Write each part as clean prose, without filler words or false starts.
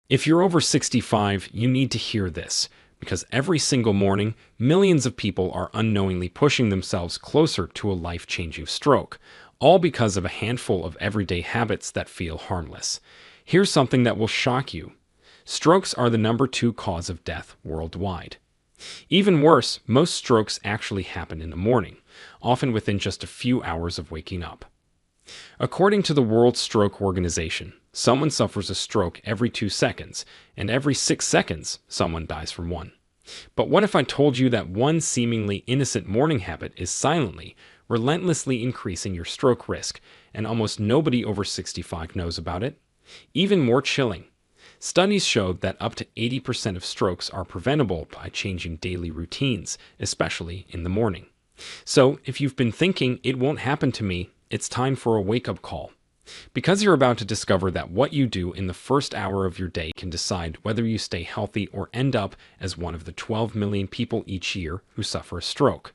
If you're over 65, you need to hear this, because every single morning, millions of people are unknowingly pushing themselves closer to a life-changing stroke, all because of a handful of everyday habits that feel harmless. Here's something that will shock you. Strokes are the #2 cause of death worldwide. Even worse, most strokes actually happen in the morning, often within just a few hours of waking up. According to the World Stroke Organization, someone suffers a stroke every 2 seconds, and every 6 seconds, someone dies from one. But what if I told you that one seemingly innocent morning habit is silently, relentlessly increasing your stroke risk, and almost nobody over 65 knows about it? Even more chilling, studies showed that up to 80% of strokes are preventable by changing daily routines, especially in the morning. So, if you've been thinking, it won't happen to me, it's time for a wake-up call. Because you're about to discover that what you do in the first hour of your day can decide whether you stay healthy or end up as one of the 12 million people each year who suffer a stroke.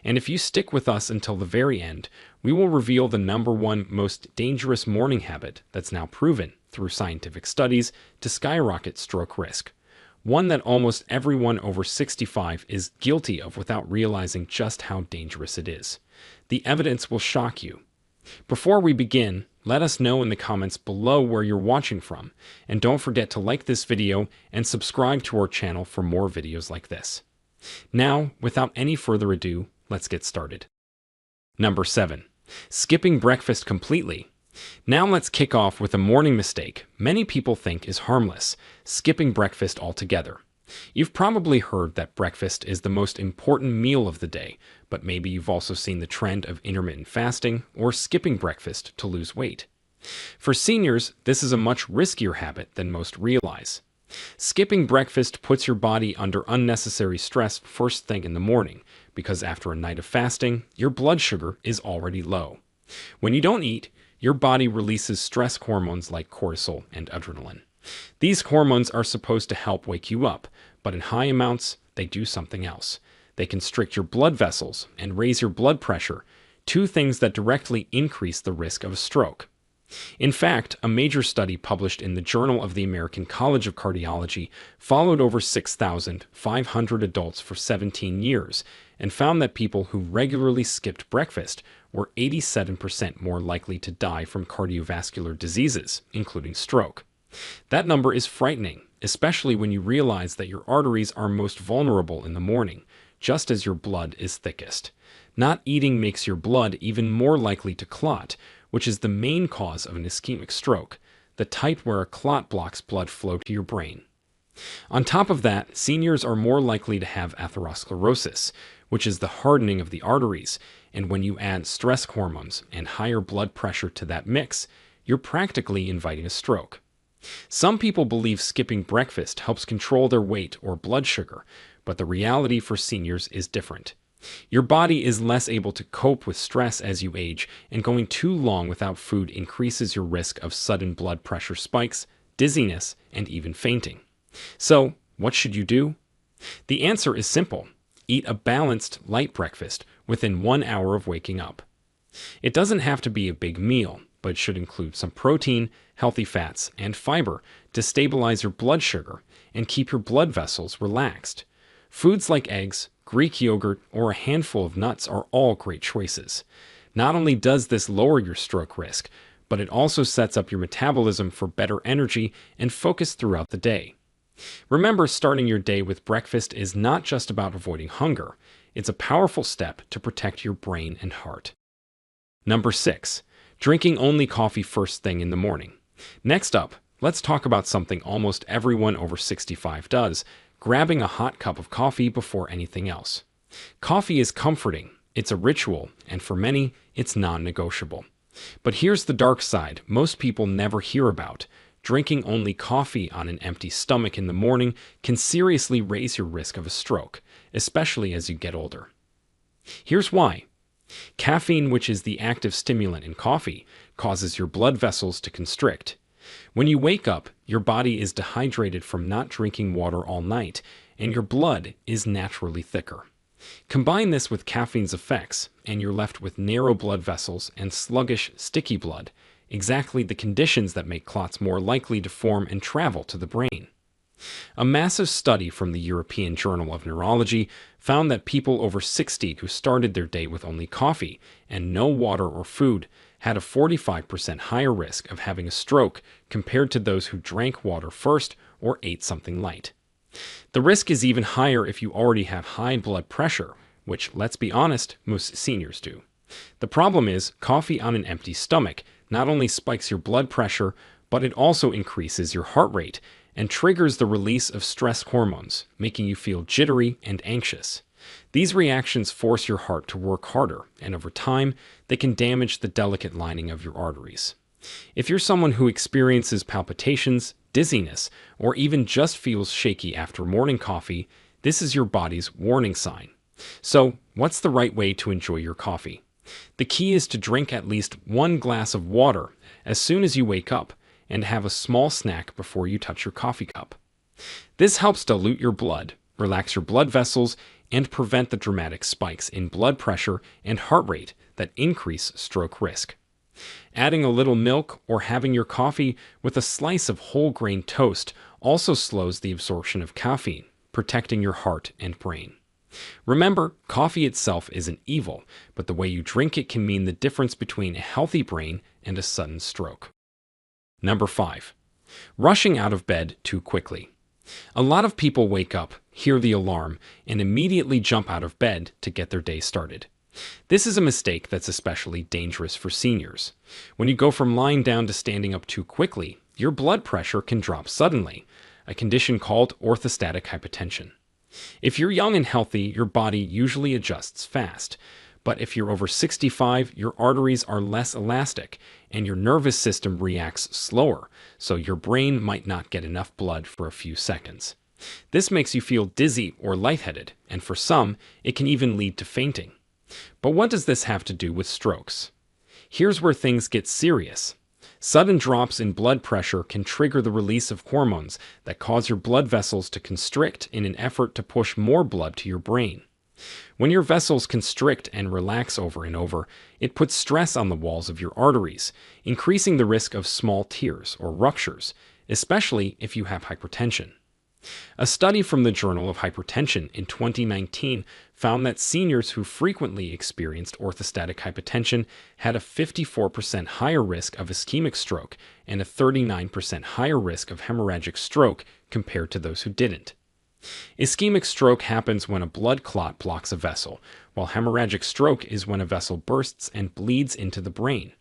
And if you stick with us until the very end, we will reveal the #1 most dangerous morning habit that's now proven through scientific studies to skyrocket stroke risk. One that almost everyone over 65 is guilty of without realizing just how dangerous it is. The evidence will shock you. Before we begin, let us know in the comments below where you're watching from, and don't forget to like this video and subscribe to our channel for more videos like this. Now, without any further ado, let's get started. Number 7. Skipping breakfast completely. Now let's kick off with a morning mistake many people think is harmless: skipping breakfast altogether. You've probably heard that breakfast is the most important meal of the day, but maybe you've also seen the trend of intermittent fasting or skipping breakfast to lose weight. For seniors, this is a much riskier habit than most realize. Skipping breakfast puts your body under unnecessary stress first thing in the morning, because after a night of fasting, your blood sugar is already low. When you don't eat, your body releases stress hormones like cortisol and adrenaline. These hormones are supposed to help wake you up, but in high amounts, they do something else. They constrict your blood vessels and raise your blood pressure, two things that directly increase the risk of a stroke. In fact, a major study published in the Journal of the American College of Cardiology followed over 6,500 adults for 17 years and found that people who regularly skipped breakfast were 87% more likely to die from cardiovascular diseases, including stroke. That number is frightening, especially when you realize that your arteries are most vulnerable in the morning, just as your blood is thickest. Not eating makes your blood even more likely to clot, which is the main cause of an ischemic stroke, the type where a clot blocks blood flow to your brain. On top of that, seniors are more likely to have atherosclerosis, which is the hardening of the arteries, and when you add stress hormones and higher blood pressure to that mix, you're practically inviting a stroke. Some people believe skipping breakfast helps control their weight or blood sugar, but the reality for seniors is different. Your body is less able to cope with stress as you age, and going too long without food increases your risk of sudden blood pressure spikes, dizziness, and even fainting. So, what should you do? The answer is simple. Eat a balanced, light breakfast within 1 hour of waking up. It doesn't have to be a big meal, but it should include some protein, healthy fats, and fiber to stabilize your blood sugar and keep your blood vessels relaxed. Foods like eggs, Greek yogurt, or a handful of nuts are all great choices. Not only does this lower your stroke risk, but it also sets up your metabolism for better energy and focus throughout the day. Remember, starting your day with breakfast is not just about avoiding hunger. It's a powerful step to protect your brain and heart. Number 6. Drinking only coffee first thing in the morning. Next up, let's talk about something almost everyone over 65 does: grabbing a hot cup of coffee before anything else. Coffee is comforting, it's a ritual, and for many, it's non-negotiable. But here's the dark side most people never hear about. Drinking only coffee on an empty stomach in the morning can seriously raise your risk of a stroke, especially as you get older. Here's why. Caffeine, which is the active stimulant in coffee, causes your blood vessels to constrict. When you wake up, your body is dehydrated from not drinking water all night, and your blood is naturally thicker. Combine this with caffeine's effects, and you're left with narrow blood vessels and sluggish, sticky blood. exactly the conditions that make clots more likely to form and travel to the brain. A massive study from the European Journal of Neurology found that people over 60 who started their day with only coffee and no water or food had a 45% higher risk of having a stroke compared to those who drank water first or ate something light. The risk is even higher if you already have high blood pressure, which, let's be honest, most seniors do. The problem is, coffee on an empty stomach not only spikes your blood pressure, but it also increases your heart rate and triggers the release of stress hormones, making you feel jittery and anxious. These reactions force your heart to work harder, and over time, they can damage the delicate lining of your arteries. If you're someone who experiences palpitations, dizziness, or even just feels shaky after morning coffee, this is your body's warning sign. So, what's the right way to enjoy your coffee? The key is to drink at least 1 glass of water as soon as you wake up, and have a small snack before you touch your coffee cup. This helps dilute your blood, relax your blood vessels, and prevent the dramatic spikes in blood pressure and heart rate that increase stroke risk. Adding a little milk or having your coffee with a slice of whole grain toast also slows the absorption of caffeine, protecting your heart and brain. Remember, coffee itself isn't evil, but the way you drink it can mean the difference between a healthy brain and a sudden stroke. Number 5. Rushing out of bed too quickly. A lot of people wake up, hear the alarm, and immediately jump out of bed to get their day started. This is a mistake that's especially dangerous for seniors. When you go from lying down to standing up too quickly, your blood pressure can drop suddenly, a condition called orthostatic hypotension. If you're young and healthy, your body usually adjusts fast. But if you're over 65, your arteries are less elastic and your nervous system reacts slower, so your brain might not get enough blood for a few seconds. This makes you feel dizzy or lightheaded, and for some, it can even lead to fainting. But what does this have to do with strokes? Here's where things get serious. Sudden drops in blood pressure can trigger the release of hormones that cause your blood vessels to constrict in an effort to push more blood to your brain. When your vessels constrict and relax over and over, it puts stress on the walls of your arteries, increasing the risk of small tears or ruptures, especially if you have hypertension. A study from the Journal of Hypertension in 2019 found that seniors who frequently experienced orthostatic hypotension had a 54% higher risk of ischemic stroke and a 39% higher risk of hemorrhagic stroke compared to those who didn't. Ischemic stroke happens when a blood clot blocks a vessel, while hemorrhagic stroke is when a vessel bursts and bleeds into the brain.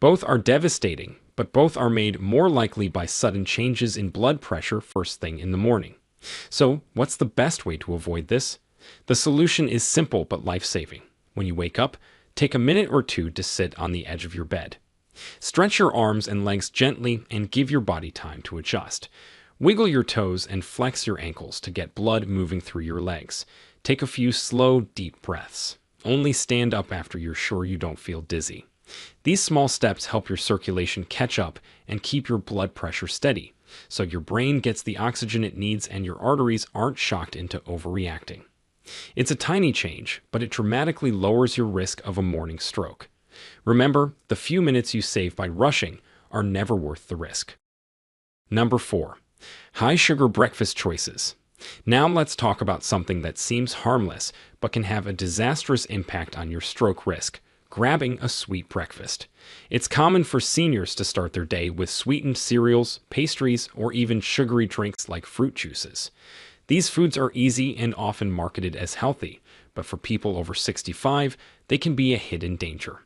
Both are devastating, but both are made more likely by sudden changes in blood pressure first thing in the morning. So, what's the best way to avoid this? The solution is simple but life-saving. When you wake up, take a minute or two to sit on the edge of your bed. Stretch your arms and legs gently and give your body time to adjust. Wiggle your toes and flex your ankles to get blood moving through your legs. Take a few slow, deep breaths. Only stand up after you're sure you don't feel dizzy. These small steps help your circulation catch up and keep your blood pressure steady, so your brain gets the oxygen it needs and your arteries aren't shocked into overreacting. It's a tiny change, but it dramatically lowers your risk of a morning stroke. Remember, the few minutes you save by rushing are never worth the risk. Number 4. High sugar breakfast choices. Now let's talk about something that seems harmless but can have a disastrous impact on your stroke risk: grabbing a sweet breakfast. It's common for seniors to start their day with sweetened cereals, pastries, or even sugary drinks like fruit juices. These foods are easy and often marketed as healthy, but for people over 65, they can be a hidden danger.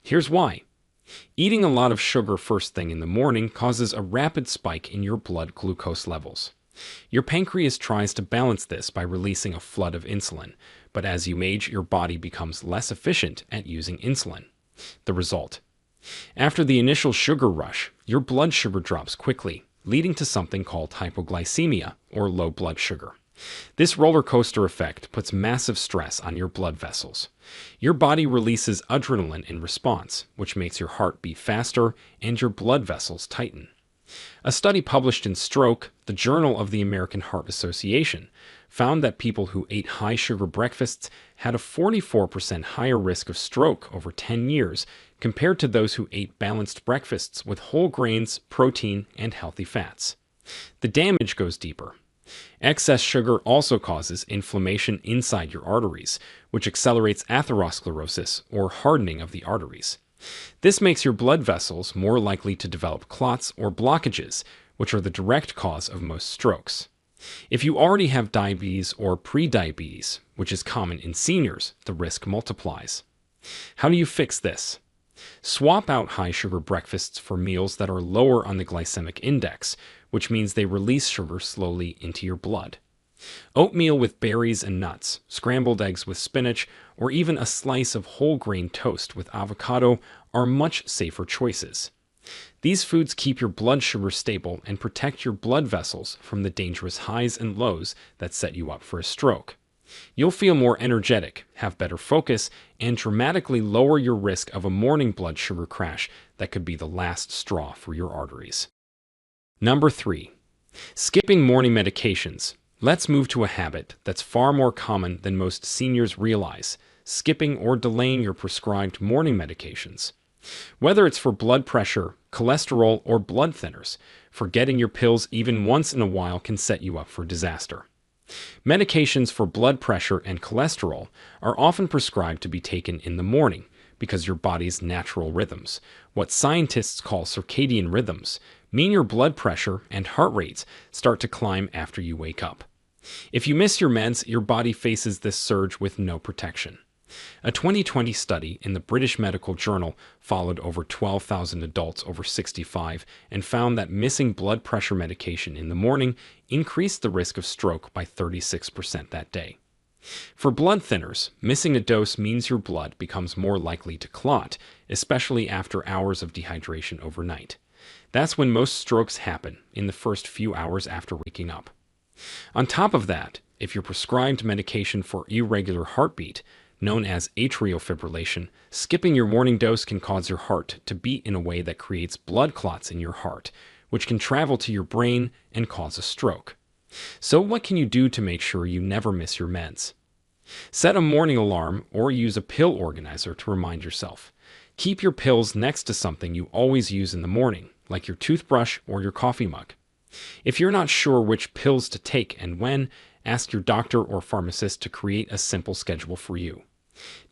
Here's why. Eating a lot of sugar first thing in the morning causes a rapid spike in your blood glucose levels. Your pancreas tries to balance this by releasing a flood of insulin, but as you age, your body becomes less efficient at using insulin. The result: after the initial sugar rush, your blood sugar drops quickly, leading to something called hypoglycemia, or low blood sugar. This roller coaster effect puts massive stress on your blood vessels. Your body releases adrenaline in response, which makes your heart beat faster and your blood vessels tighten. A study published in Stroke, the Journal of the American Heart Association found that people who ate high sugar breakfasts had a 44% higher risk of stroke over 10 years compared to those who ate balanced breakfasts with whole grains, protein, and healthy fats. The damage goes deeper. Excess sugar also causes inflammation inside your arteries, which accelerates atherosclerosis, or hardening of the arteries. This makes your blood vessels more likely to develop clots or blockages, which are the direct cause of most strokes. If you already have diabetes or prediabetes, which is common in seniors, the risk multiplies. How do you fix this? Swap out high sugar breakfasts for meals that are lower on the glycemic index, which means they release sugar slowly into your blood. Oatmeal with berries and nuts, scrambled eggs with spinach, or even a slice of whole grain toast with avocado are much safer choices. These foods keep your blood sugar stable and protect your blood vessels from the dangerous highs and lows that set you up for a stroke. You'll feel more energetic, have better focus, and dramatically lower your risk of a morning blood sugar crash that could be the last straw for your arteries. Number 3. Skipping morning medications. Let's move to a habit that's far more common than most seniors realize: skipping or delaying your prescribed morning medications. Whether it's for blood pressure, cholesterol, or blood thinners, forgetting your pills even once in a while can set you up for disaster. Medications for blood pressure and cholesterol are often prescribed to be taken in the morning because your body's natural rhythms, what scientists call circadian rhythms, mean your blood pressure and heart rates start to climb after you wake up. If you miss your meds, your body faces this surge with no protection. A 2020 study in the British Medical Journal followed over 12,000 adults over 65 and found that missing blood pressure medication in the morning increased the risk of stroke by 36% that day. For blood thinners, missing a dose means your blood becomes more likely to clot, especially after hours of dehydration overnight. That's when most strokes happen, in the first few hours after waking up. On top of that, if you're prescribed medication for irregular heartbeat, known as atrial fibrillation, skipping your morning dose can cause your heart to beat in a way that creates blood clots in your heart, which can travel to your brain and cause a stroke. So what can you do to make sure you never miss your meds? Set a morning alarm or use a pill organizer to remind yourself. Keep your pills next to something you always use in the morning, like your toothbrush or your coffee mug. If you're not sure which pills to take and when, ask your doctor or pharmacist to create a simple schedule for you.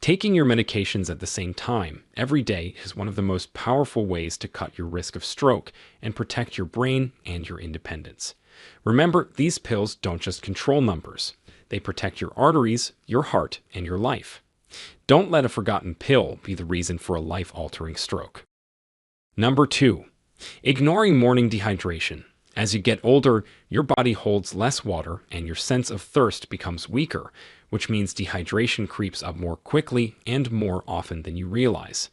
Taking your medications at the same time every day is one of the most powerful ways to cut your risk of stroke and protect your brain and your independence. Remember, these pills don't just control numbers. They protect your arteries, your heart, and your life. Don't let a forgotten pill be the reason for a life-altering stroke. Number 2. Ignoring morning dehydration. As you get older, your body holds less water and your sense of thirst becomes weaker, which means dehydration creeps up more quickly and more often than you realize.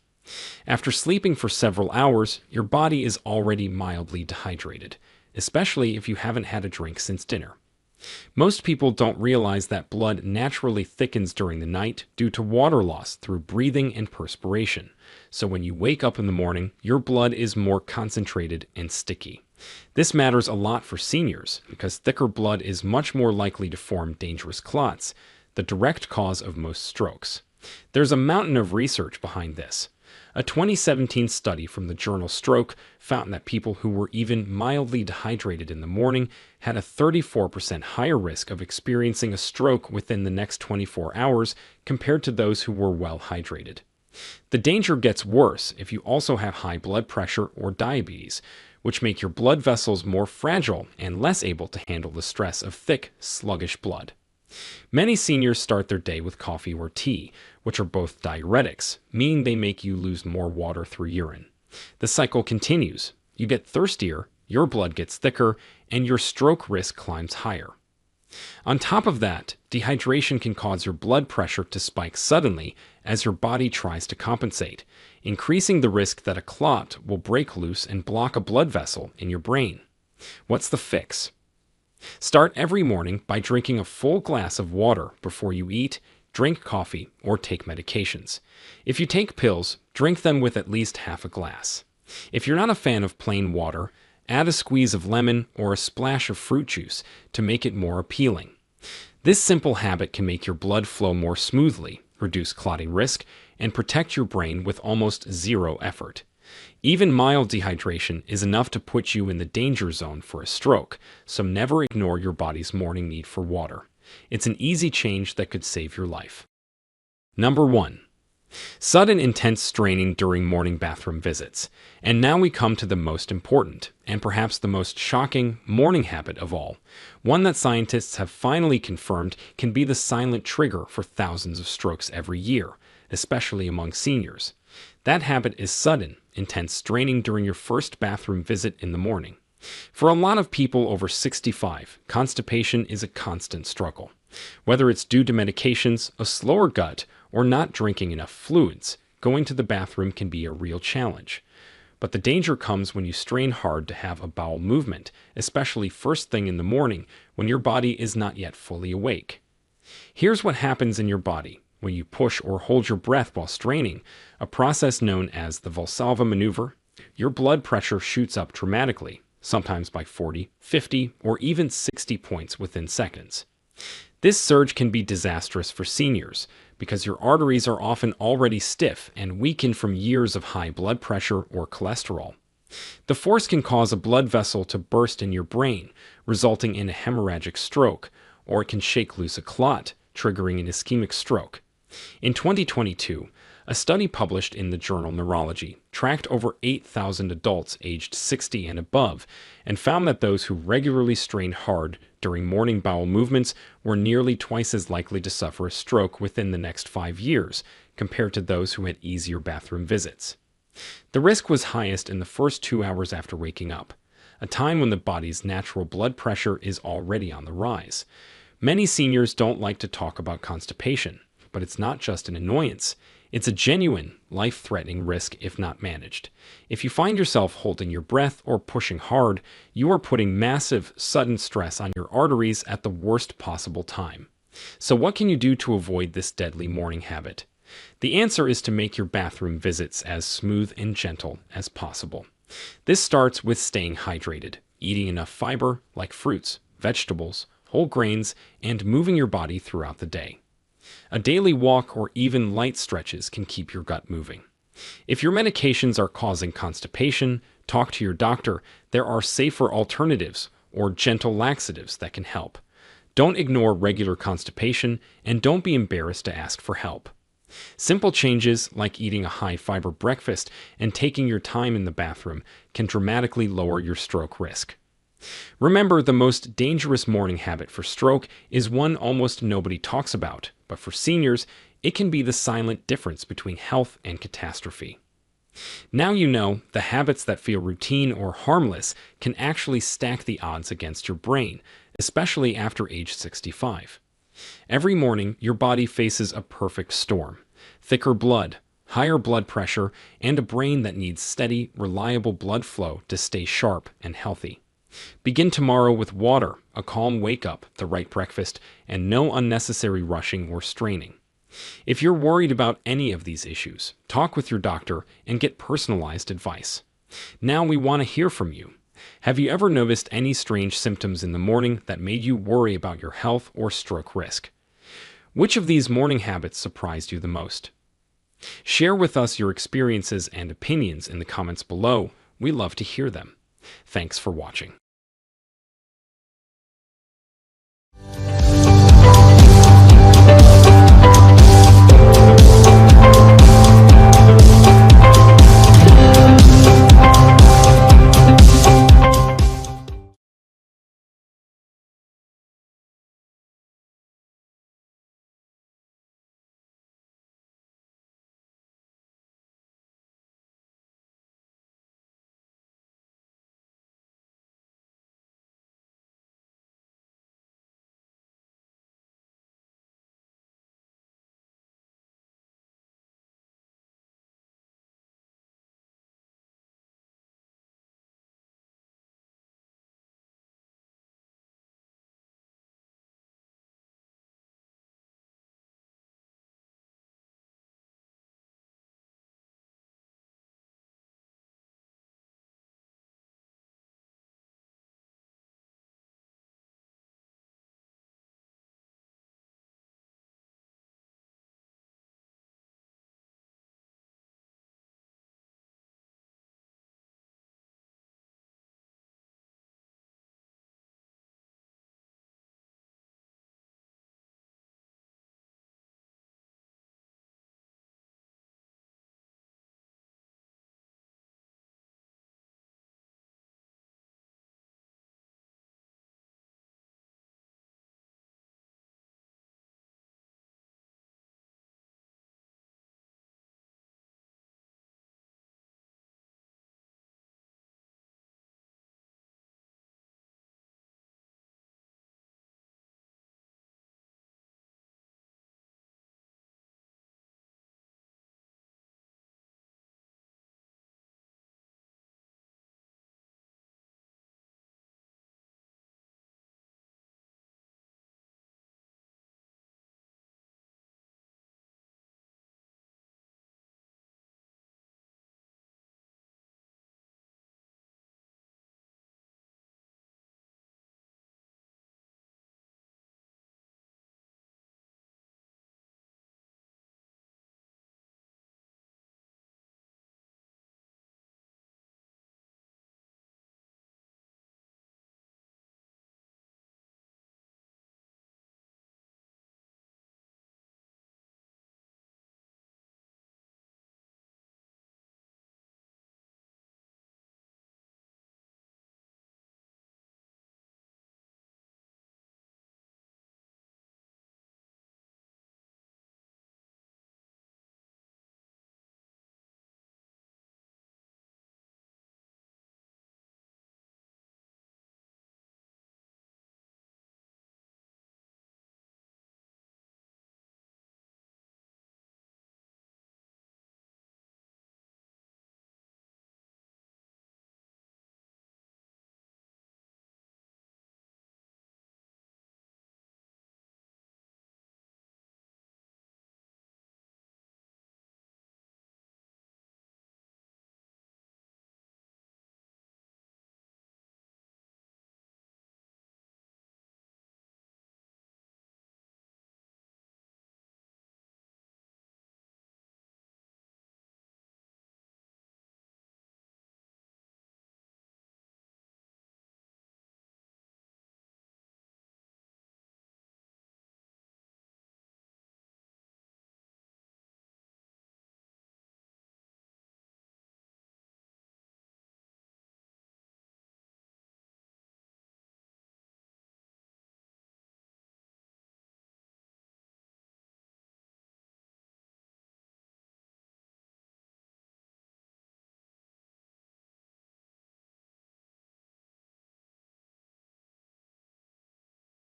After sleeping for several hours, your body is already mildly dehydrated, especially if you haven't had a drink since dinner. Most people don't realize that blood naturally thickens during the night due to water loss through breathing and perspiration. So when you wake up in the morning, your blood is more concentrated and sticky. This matters a lot for seniors because thicker blood is much more likely to form dangerous clots, the direct cause of most strokes. There's a mountain of research behind this. A 2017 study from the journal Stroke found that people who were even mildly dehydrated in the morning had a 34% higher risk of experiencing a stroke within the next 24 hours compared to those who were well hydrated. The danger gets worse if you also have high blood pressure or diabetes, which make your blood vessels more fragile and less able to handle the stress of thick, sluggish blood. Many seniors start their day with coffee or tea, which are both diuretics, meaning they make you lose more water through urine. The cycle continues. You get thirstier, your blood gets thicker, and your stroke risk climbs higher. On top of that, dehydration can cause your blood pressure to spike suddenly as your body tries to compensate, increasing the risk that a clot will break loose and block a blood vessel in your brain. What's the fix? Start every morning by drinking a full glass of water before you eat, drink coffee, or take medications. If you take pills, drink them with at least half a glass. If you're not a fan of plain water, Add a squeeze of lemon or a splash of fruit juice to make it more appealing. This simple habit can make your blood flow more smoothly, reduce clotting risk, and protect your brain with almost zero effort. Even mild dehydration is enough to put you in the danger zone for a stroke, so never ignore your body's morning need for water. It's an easy change that could save your life. Number 1. Sudden intense straining during morning bathroom visits. And now we come to the most important, and perhaps the most shocking, morning habit of all. One that scientists have finally confirmed can be the silent trigger for thousands of strokes every year, especially among seniors. That habit is sudden, intense straining during your first bathroom visit in the morning. For a lot of people over 65, constipation is a constant struggle. Whether it's due to medications, a slower gut, or not drinking enough fluids, going to the bathroom can be a real challenge. But the danger comes when you strain hard to have a bowel movement, especially first thing in the morning when your body is not yet fully awake. Here's what happens in your body when you push or hold your breath while straining, a process known as the Valsalva maneuver. Your blood pressure shoots up dramatically, sometimes by 40, 50, or even 60 points within seconds. This surge can be disastrous for seniors because your arteries are often already stiff and weakened from years of high blood pressure or cholesterol. The force can cause a blood vessel to burst in your brain, resulting in a hemorrhagic stroke, or it can shake loose a clot, triggering an ischemic stroke. In 2022, a study published in the journal Neurology tracked over 8,000 adults aged 60 and above and found that those who regularly strained hard during morning bowel movements were nearly twice as likely to suffer a stroke within the next 5 years compared to those who had easier bathroom visits. The risk was highest in the first 2 hours after waking up, a time when the body's natural blood pressure is already on the rise. Many seniors don't like to talk about constipation, but it's not just an annoyance. It's a genuine, life-threatening risk if not managed. If you find yourself holding your breath or pushing hard, you are putting massive, sudden stress on your arteries at the worst possible time. So what can you do to avoid this deadly morning habit? The answer is to make your bathroom visits as smooth and gentle as possible. This starts with staying hydrated, eating enough fiber like fruits, vegetables, whole grains, and moving your body throughout the day. A daily walk or even light stretches can keep your gut moving. If your medications are causing constipation, talk to your doctor. There are safer alternatives or gentle laxatives that can help. Don't ignore regular constipation and don't be embarrassed to ask for help. Simple changes like eating a high-fiber breakfast and taking your time in the bathroom can dramatically lower your stroke risk. Remember, the most dangerous morning habit for stroke is one almost nobody talks about, but for seniors, it can be the silent difference between health and catastrophe. Now you know the habits that feel routine or harmless can actually stack the odds against your brain, especially after age 65. Every morning, your body faces a perfect storm: thicker blood, higher blood pressure, and a brain that needs steady, reliable blood flow to stay sharp and healthy. Begin tomorrow with water, a calm wake-up, the right breakfast, and no unnecessary rushing or straining. If you're worried about any of these issues, talk with your doctor and get personalized advice. Now we want to hear from you. Have you ever noticed any strange symptoms in the morning that made you worry about your health or stroke risk? Which of these morning habits surprised you the most? Share with us your experiences and opinions in the comments below. We love to hear them. Thanks for watching.